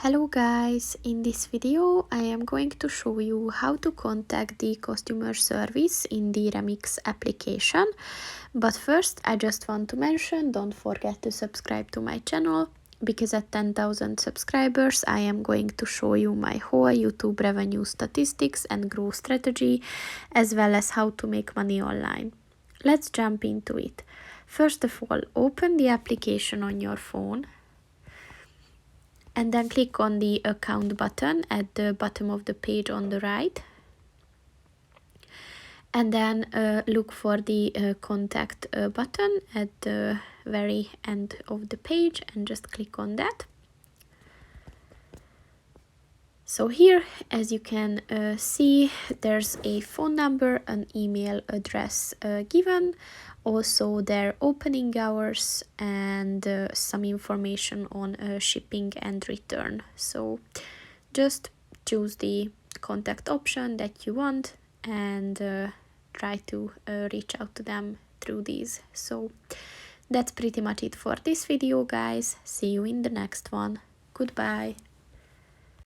Hello guys, in this video I am going to show you how to contact the customer service in the Remix application. But first I just want to mention, don't forget to subscribe to my channel, because at 10,000 subscribers I am going to show you my whole YouTube revenue statistics and growth strategy, as well as how to make money online. Let's jump into it. First of all, open the application on your phone and then click on the account button at the bottom of the page on the right, and then look for the contact button at the very end of the page and just click on that. So here, as you can see, there's a phone number, an email address given, also their opening hours, and some information on shipping and return. So just choose the contact option that you want and try to reach out to them through these. So that's pretty much it for this video, guys. See you in the next one. Goodbye.